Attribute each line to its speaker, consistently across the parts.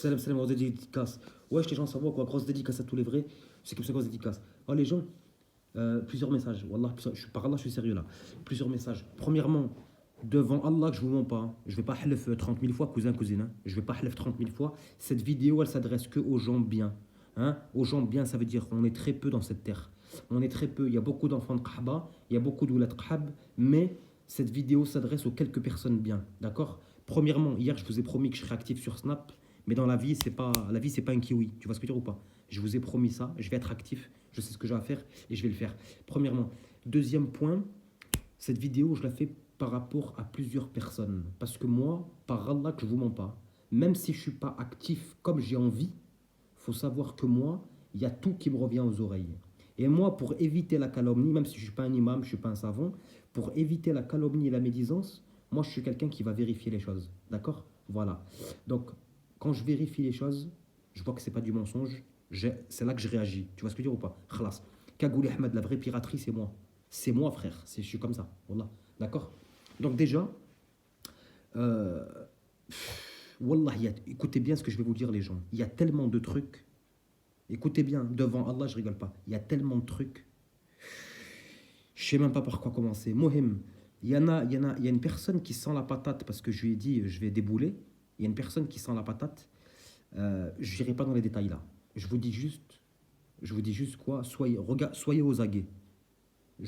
Speaker 1: Salam, salam, grosse dédicace. Wesh, les gens, ça va quoi? Grosse dédicace à tous les vrais. C'est comme ça, grosse dédicace. Oh, les gens, plusieurs messages. Wallah, par Allah, je suis sérieux là. Plusieurs messages. Premièrement, devant Allah, que je vous mens pas. Hein. Je vais pas halef 30 000 fois, cousin, cousine. Hein. Je vais pas halef 30 000 fois. Cette vidéo, elle s'adresse que aux gens bien. Hein. Aux gens bien, ça veut dire qu'on est très peu dans cette terre. On est très peu. Il y a beaucoup d'enfants de Kahba, il y a beaucoup d'oulad Khab, mais cette vidéo s'adresse aux quelques personnes bien. D'accord? Premièrement, hier, je vous ai promis que je serais actif sur Snap. Mais dans la vie, c'est pas un kiwi. Tu vois ce que je veux dire ou pas? Je vous ai promis ça. Je vais être actif. Je sais ce que j'ai à faire et je vais le faire. Premièrement. Deuxième point, cette vidéo, je la fais par rapport à plusieurs personnes. Parce que moi, par Allah, que je vous mens pas, même si je suis pas actif comme j'ai envie, faut savoir que moi, il y a tout qui me revient aux oreilles. Et moi, pour éviter la calomnie, même si je suis pas un imam, je suis pas un savant, pour éviter la calomnie et la médisance, moi, je suis quelqu'un qui va vérifier les choses. D'accord? Voilà. Donc, quand je vérifie les choses, je vois que c'est pas du mensonge, c'est là que je réagis. Tu vois ce que je veux dire ou pas? Khalas. Kagouli Ahmed, la vraie piraterie, c'est moi. C'est moi, frère. Je suis comme ça. Wallah. D'accord? Donc déjà, euh, Wallah, écoutez bien ce que je vais vous dire, les gens. Il y a tellement de trucs. Écoutez bien, devant Allah, je rigole pas. Il y a tellement de trucs. Je sais même pas par quoi commencer. Mohim, il y a une personne qui sent la patate parce que je lui ai dit je vais débouler. Il y a une personne qui sent la patate. Je n'irai pas dans les détails là. Je vous dis juste quoi. Soyez aux aguets.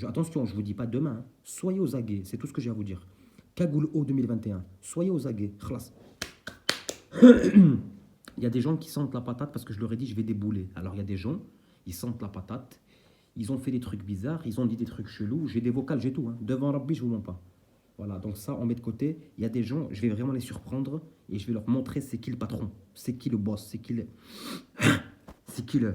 Speaker 1: Attention, je vous dis pas demain. Hein. Soyez aux aguets. C'est tout ce que j'ai à vous dire. Kagoul O 2021. Soyez aux aguets. Khlas. Il y a des gens qui sentent la patate parce que je leur ai dit je vais débouler. Alors il y a des gens, ils sentent la patate. Ils ont fait des trucs bizarres, ils ont dit des trucs chelous. J'ai des vocales, j'ai tout. Hein. Devant Rabbi, je vous mens pas. Voilà, donc ça, on met de côté. Il y a des gens, je vais vraiment les surprendre et je vais leur montrer c'est qui le patron, c'est qui le boss, c'est qui le... C'est qui le...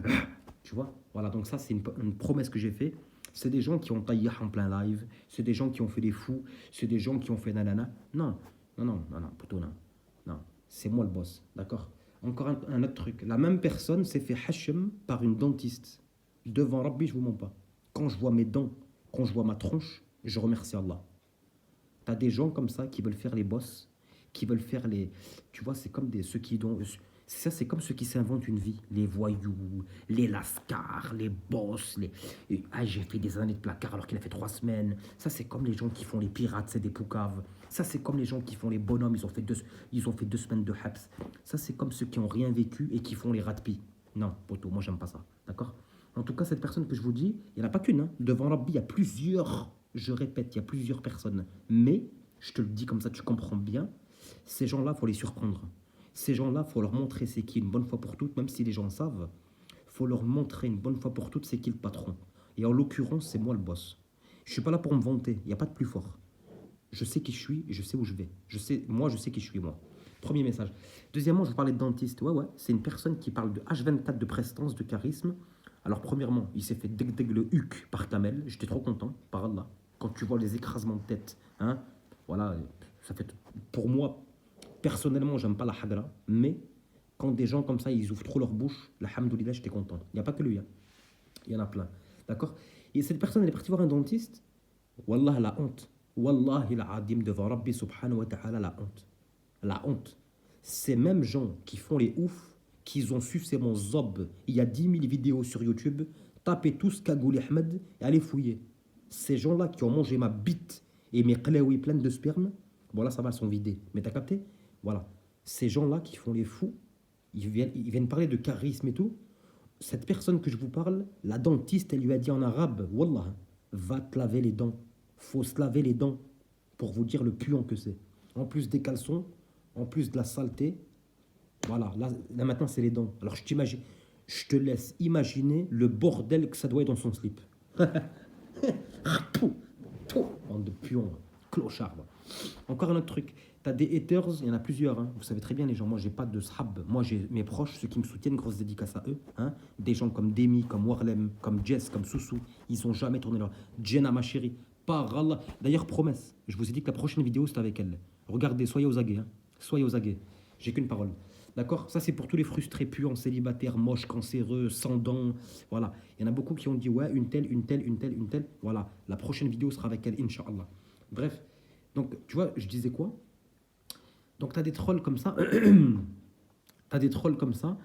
Speaker 1: Tu vois? Voilà, donc ça, c'est une promesse que j'ai fait. C'est des gens qui ont taillé en plein live, c'est des gens qui ont fait des fous, c'est des gens qui ont fait nanana. Non, non, non, non, non, plutôt non. Non, c'est moi le boss, d'accord? Encore un autre truc. La même personne s'est fait hachem par une dentiste. Devant Rabbi, je vous mens pas. Quand je vois mes dents, quand je vois ma tronche, je remercie Allah. T'as des gens comme ça qui veulent faire les boss, qui veulent faire les... Tu vois, c'est comme ceux qui... Ça, c'est comme ceux qui s'inventent une vie. Les voyous, les lascars, les boss, j'ai fait des années de placard alors qu'il a fait 3 semaines. Ça, c'est comme les gens qui font les pirates, c'est des poucaves. Ça, c'est comme les gens qui font les bonhommes, ils ont fait 2 semaines de haps. Ça, c'est comme ceux qui n'ont rien vécu et qui font les ratpis. Non, poto, moi, j'aime pas ça. D'accord? En tout cas, cette personne que je vous dis, il n'y en a pas qu'une. Hein. Devant Rabbi, il y a plusieurs, je répète, il y a plusieurs personnes. Mais, je te le dis comme ça, tu comprends bien, ces gens-là, il faut les surprendre. Ces gens-là, il faut leur montrer c'est qui une bonne fois pour toutes, même si les gens savent. Il faut leur montrer une bonne fois pour toutes c'est qui le patron. Et en l'occurrence, c'est moi le boss. Je ne suis pas là pour me vanter, il n'y a pas de plus fort. Je sais qui je suis et je sais où je vais. Moi, je sais qui je suis, moi. Premier message. Deuxièmement, je vous parlais de dentiste. Ouais, c'est une personne qui parle de H24, de prestance, de charisme. Alors, premièrement, il s'est fait deg le huc par Kamel. J'étais trop content, par Allah. Quand tu vois les écrasements de tête, hein, voilà, ça fait... Pour moi, personnellement, j'aime pas la hagra, mais quand des gens comme ça, ils ouvrent trop leur bouche, alhamdoulilah, j'étais content. Il n'y a pas que lui, hein. Il y en a plein. D'accord? Et cette personne, elle est partie voir un dentiste. Wallah, la honte. Wallahi l'adim devant Rabbi subhanahu wa ta'ala, la honte. La honte. Ces mêmes gens qui font les oufs, qui ont sucé mon zob, il y a 10 000 vidéos sur YouTube, tapez tous Kagouli Ahmed et allez fouiller. Ces gens-là qui ont mangé ma bite et mes qlaoui pleines de sperme, bon là ça va, elles sont vidées. Mais t'as capté? Voilà. Ces gens-là qui font les fous, ils viennent parler de charisme et tout. Cette personne que je vous parle, la dentiste, elle lui a dit en arabe, Wallah, va te laver les dents. Faut se laver les dents pour vous dire le puant que c'est. En plus des caleçons, en plus de la saleté, voilà, là maintenant c'est les dents. Alors je te laisse imaginer le bordel que ça doit être dans son slip. Bande de pions, clochard. Encore un autre truc. T'as des haters, il y en a plusieurs. Hein. Vous savez très bien, les gens. Moi, j'ai pas de sahab. Moi, j'ai mes proches, ceux qui me soutiennent, grosse dédicace à eux. Hein. Des gens comme Demi, comme Warlem, comme Jess, comme Soussou. Ils ont jamais tourné leur. Jenna, ma chérie. Par Allah. D'ailleurs, promesse. Je vous ai dit que la prochaine vidéo, c'est avec elle. Regardez, soyez aux aguets. Hein. Soyez aux aguets. J'ai qu'une parole. D'accord? Ça, c'est pour tous les frustrés, puants, célibataires, moches, cancéreux, sans dents. Voilà. Il y en a beaucoup qui ont dit, ouais, une telle, une telle, une telle, une telle. Voilà. La prochaine vidéo sera avec elle, Inch'Allah. Bref. Donc, tu vois, je disais quoi? Donc, tu as des trolls comme ça. T'as des trolls comme ça.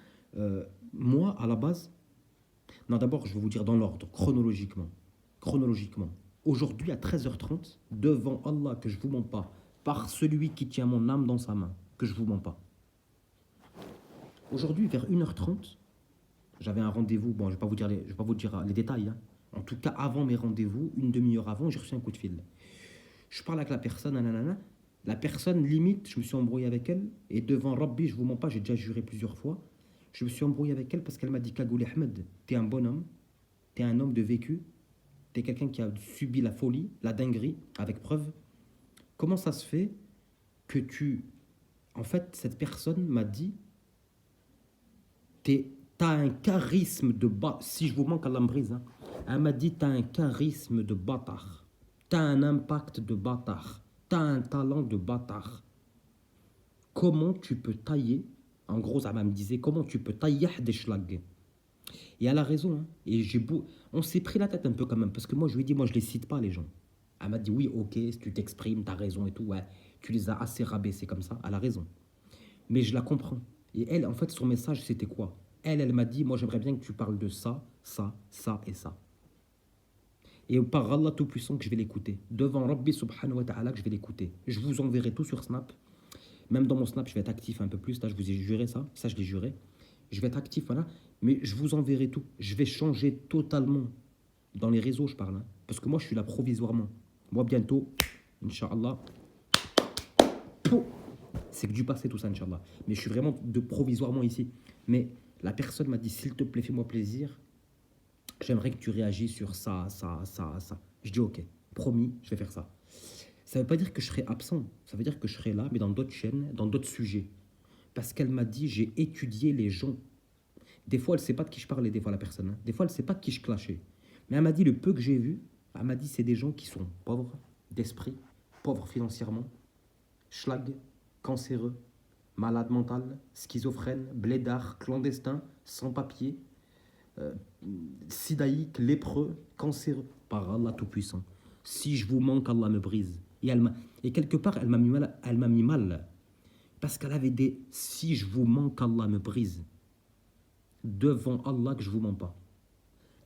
Speaker 1: Moi, à la base, non, d'abord, je vais vous dire dans l'ordre, chronologiquement. Chronologiquement. Aujourd'hui, à 13h30, devant Allah, que je vous mens pas, par celui qui tient mon âme dans sa main, que je vous mens pas. Aujourd'hui, vers 1h30, j'avais un rendez-vous. Bon, je ne vais pas vous dire les détails, hein. En tout cas, avant mes rendez-vous, une demi-heure avant, j'ai reçu un coup de fil. Je parle avec la personne, nanana. La personne, limite, je me suis embrouillé avec elle. Et devant Rabbi, je vous mens pas, j'ai déjà juré plusieurs fois. Je me suis embrouillé avec elle parce qu'elle m'a dit: Kagouli Ahmed, t'es un bonhomme, t'es un homme de vécu, t'es quelqu'un qui a subi la folie, la dinguerie, avec preuve. Comment ça se fait que tu... En fait, cette personne m'a dit: t'as un charisme de si je vous manque, Allah me brise, hein. Elle m'a dit: t'as un charisme de bâtard. T'as un impact de bâtard. T'as un talent de bâtard. Comment tu peux tailler... En gros, ça me disait: comment tu peux tailler des schlags. Et elle a raison, hein. Et on s'est pris la tête un peu quand même. Parce que moi, je lui ai dit: moi, je les cite pas, les gens. Elle m'a dit: oui, ok, si tu t'exprimes, t'as raison et tout. Ouais, tu les as assez rabaissés comme ça. Elle a raison. Mais je la comprends. Et elle, en fait, son message, c'était quoi? Elle m'a dit: moi, j'aimerais bien que tu parles de ça, ça, ça et ça. Et par Allah Tout-Puissant que je vais l'écouter. Devant Rabbi Subhanahu wa Ta'ala que je vais l'écouter. Je vous enverrai tout sur Snap. Même dans mon Snap, je vais être actif un peu plus. Là, je vous ai juré ça. Ça, je l'ai juré. Je vais être actif, voilà. Mais je vous enverrai tout. Je vais changer totalement. Dans les réseaux, je parle, hein. Parce que moi, je suis là provisoirement. Moi, bientôt, Inch'Allah. C'est que du passé, tout ça, Inch'Allah. Mais je suis vraiment de provisoirement ici. Mais la personne m'a dit: s'il te plaît, fais-moi plaisir. J'aimerais que tu réagis sur ça, ça, ça, ça. Je dis: ok, promis, je vais faire ça. Ça ne veut pas dire que je serai absent. Ça veut dire que je serai là, mais dans d'autres chaînes, dans d'autres sujets. Parce qu'elle m'a dit: j'ai étudié les gens. Des fois, elle ne sait pas de qui je parlais, des fois, la personne, hein. Des fois, elle ne sait pas de qui je clashais. Mais elle m'a dit: le peu que j'ai vu, elle m'a dit: c'est des gens qui sont pauvres d'esprit, pauvres financièrement, schlag, cancéreux, malades mentales, schizophrènes, blédards, clandestins, sans papier, sidaïques, lépreux, cancéreux. Par Allah Tout-Puissant. Si je vous manque, Allah me brise. Et quelque part, elle m'a mis mal. Elle m'a mis mal. Parce qu'elle avait des: si je vous manque, Allah me brise. Devant Allah que je vous mens pas.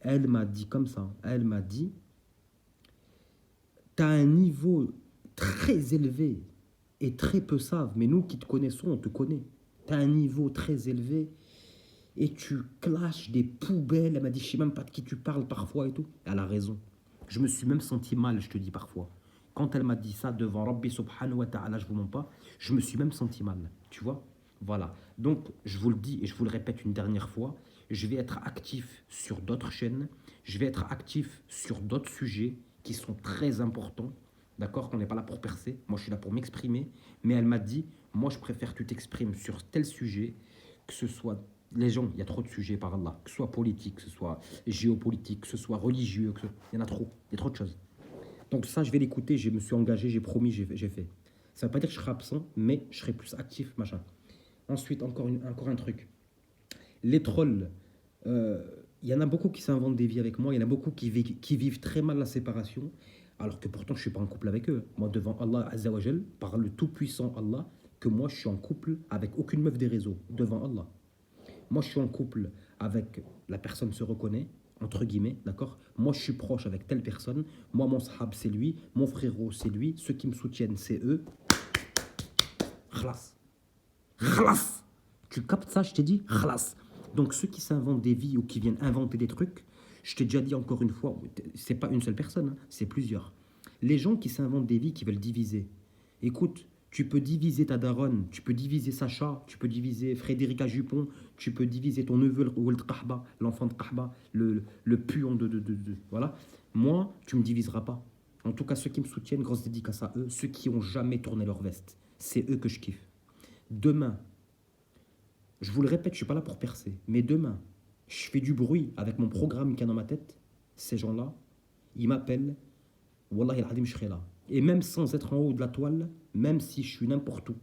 Speaker 1: Elle m'a dit comme ça. Elle m'a dit: t'as un niveau très élevé et très peu savent. Mais nous qui te connaissons, on te connaît. T'as un niveau très élevé et tu clashes des poubelles. Elle m'a dit: je sais même pas de qui tu parles parfois et tout. Elle a raison. Je me suis même senti mal, je te dis, parfois. Quand elle m'a dit ça devant Rabbi Subhanahu wa Ta'ala, je vous mens pas, je me suis même senti mal. Tu vois? Voilà. Donc, je vous le dis et je vous le répète une dernière fois, je vais être actif sur d'autres chaînes. Je vais être actif sur d'autres sujets qui sont très importants. D'accord? On n'est pas là pour percer. Moi, je suis là pour m'exprimer. Mais elle m'a dit: moi, je préfère que tu t'exprimes sur tel sujet, que ce soit... Les gens, il y a trop de sujets par Allah, que ce soit politique, que ce soit géopolitique, que ce soit religieux, il y en a trop, il y a trop de choses. Donc ça, je vais l'écouter, je me suis engagé, j'ai promis, j'ai fait. Ça ne veut pas dire que je serai absent, mais je serai plus actif, machin. Ensuite, encore un truc. Les trolls, il y en a beaucoup qui s'inventent des vies avec moi, il y en a beaucoup qui vivent très mal la séparation, alors que pourtant je ne suis pas en couple avec eux. Moi, devant Allah Azza wa Jal, par le tout-puissant Allah, que moi je suis en couple avec aucune meuf des réseaux, devant Allah. Moi, je suis en couple avec... La personne se reconnaît, entre guillemets, d'accord? Moi, je suis proche avec telle personne. Moi, mon sahab, c'est lui. Mon frérot, c'est lui. Ceux qui me soutiennent, c'est eux. Khlas. Khlas. Tu captes ça, je t'ai dit? Khlas. Donc, ceux qui s'inventent des vies ou qui viennent inventer des trucs, je t'ai déjà dit encore une fois, c'est pas une seule personne, hein, c'est plusieurs. Les gens qui s'inventent des vies qui veulent diviser. Écoute, tu peux diviser ta daronne, tu peux diviser Sacha, tu peux diviser Frédérica Jupon, tu peux diviser ton neveu, l'enfant de Kahba, le puant voilà. Moi, tu ne me diviseras pas. En tout cas, ceux qui me soutiennent, grosse dédicace à eux, ceux qui n'ont jamais tourné leur veste. C'est eux que je kiffe. Demain, je vous le répète, je ne suis pas là pour percer, mais demain, je fais du bruit avec mon programme qui est dans ma tête. Ces gens-là, ils m'appellent. Wallahi al-Adim, je serai là. Et même sans être en haut de la toile, même si je suis n'importe où,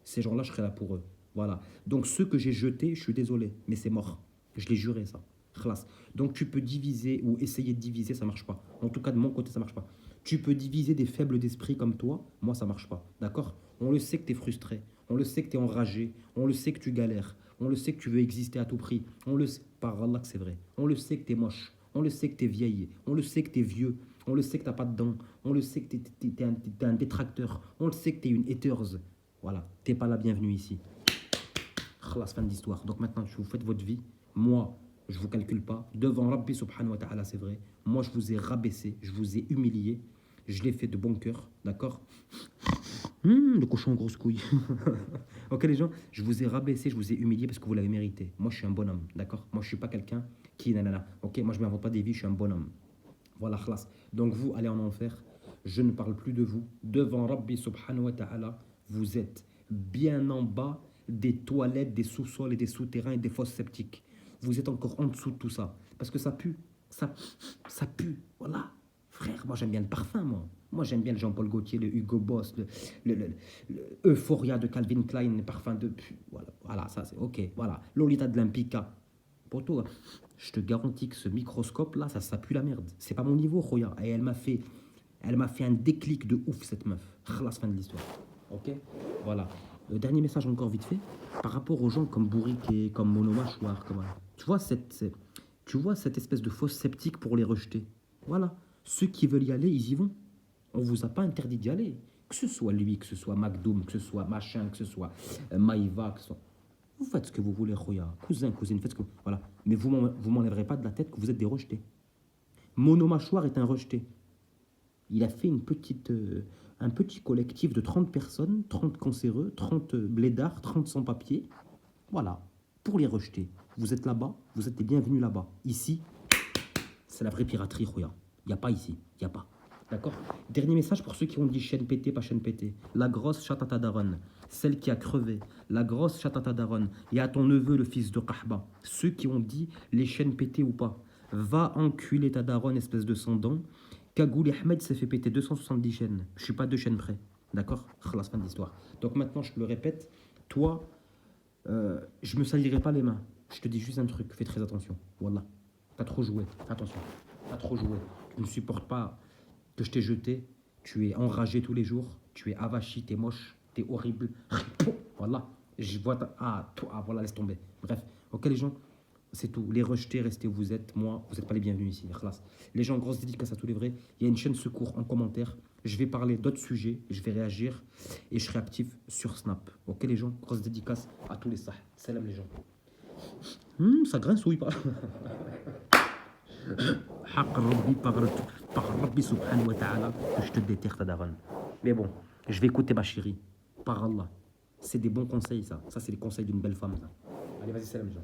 Speaker 1: ces gens-là, je serai là pour eux. Voilà. Donc ceux que j'ai jetés, je suis désolé, mais c'est mort. Je l'ai juré, ça. Khlas. Donc tu peux diviser ou essayer de diviser, ça marche pas. En tout cas, de mon côté, ça marche pas. Tu peux diviser des faibles d'esprit comme toi, moi, ça marche pas. D'accord? On le sait que tu es frustré. On le sait que tu es enragé. On le sait que tu galères. On le sait que tu veux exister à tout prix. On le sait, par Allah que c'est vrai. On le sait que tu es moche. On le sait que tu es vieille. On le sait que tu es vieux. On le sait que tu n'as pas de dents. On le sait que tu es un détracteur. On le sait que tu es une hateuse. Voilà, tu n'es pas la bienvenue ici. Khalas, fin de l'histoire. Donc maintenant, vous faites votre vie. Moi, je ne vous calcule pas. Devant Rabbi subhanahu wa ta'ala, c'est vrai. Moi, je vous ai rabaissé. Je vous ai humilié. Je l'ai fait de bon cœur. D'accord. Le cochon grosse couille. Ok les gens, je vous ai rabaissé, je vous ai humilié parce que vous l'avez mérité. Moi je suis un bonhomme, d'accord. Moi je suis pas quelqu'un qui nanana. Ok, moi je m'invente pas des vies, je suis un bonhomme. Voilà, khlas. Donc vous allez en enfer. Je ne parle plus de vous. Devant Rabbi subhanahu wa ta'ala, vous êtes bien en bas des toilettes, des sous-sols et des souterrains et des fosses septiques. Vous êtes encore en dessous de tout ça. Parce que ça pue. Ça pue. Voilà. Frère, moi j'aime bien le parfum, moi. Moi j'aime bien le Jean-Paul Gaultier, le Hugo Boss, le Euphoria de Calvin Klein, les parfums de... Voilà, voilà ça c'est ok. Voilà, Lolita de l'Impica. Pour toi, je te garantis que ce microscope-là, ça pue la merde. C'est pas mon niveau, Roya. Et elle m'a fait un déclic de ouf, cette meuf. Khalas, fin de l'histoire. Ok. Voilà. Le dernier message encore vite fait. Par rapport aux gens comme Bourriquet, comme Monomâchoire, comme... Tu vois cette espèce de fausse sceptique pour les rejeter. Voilà. Ceux qui veulent y aller, ils y vont. On ne vous a pas interdit d'y aller. Que ce soit lui, que ce soit McDoom, que ce soit machin, que ce soit Maïva, que ce soit... Vous faites ce que vous voulez, Roya. Cousin, cousine, faites ce que... Voilà. Mais vous m'enlèverez pas de la tête que vous êtes des rejetés. Monomâchoire est un rejeté. Il a fait un petit collectif de 30 personnes, 30 cancéreux, 30 blédards, 30 sans-papiers. Voilà. Pour les rejeter. Vous êtes là-bas, vous êtes les bienvenus là-bas. Ici, c'est la vraie piraterie, Roya. Il n'y a pas ici. Il n'y a pas. D'accord. Dernier message pour ceux qui ont dit chaîne pétée, pas chaîne pétée. La grosse chatata daronne, celle qui a crevé. La grosse chatata daronne. Et à ton neveu, le fils de Kahba. Ceux qui ont dit les chaînes pétées ou pas. Va enculer ta daronne, espèce de sans-dents. Kagoul Ahmed s'est fait péter 270 chaînes. Je suis pas 2 chaînes près. D'accord. Khalas, fin de l'histoire. Donc maintenant, je te le répète. Toi, je me salirai pas les mains. Je te dis juste un truc. Fais très attention. Wallah. T'as trop joué. Attention. T'as trop joué. Tu ne supportes pas que je t'ai jeté, tu es enragé tous les jours, tu es avachi, tu es moche, tu es horrible. Voilà, je vois voilà, laisse tomber. Bref, ok les gens, c'est tout. Les rejetés, restez où vous êtes. Moi, vous n'êtes pas les bienvenus ici. Khlas. Les gens, grosse dédicace à tous les vrais. Il y a une chaîne secours en commentaire. Je vais parler d'autres sujets, je vais réagir et je serai actif sur Snap. Ok les gens, grosse dédicace à tous les sahs. Salam les gens. Ça grince ou il parle. حق ربي par Rabbi subhanahu wa ta'ala que je te déterre ta daronne. Mais bon, je vais écouter ma chérie. Par Allah. C'est des bons conseils ça. Ça c'est les conseils d'une belle femme ça. Allez vas-y salam les gens.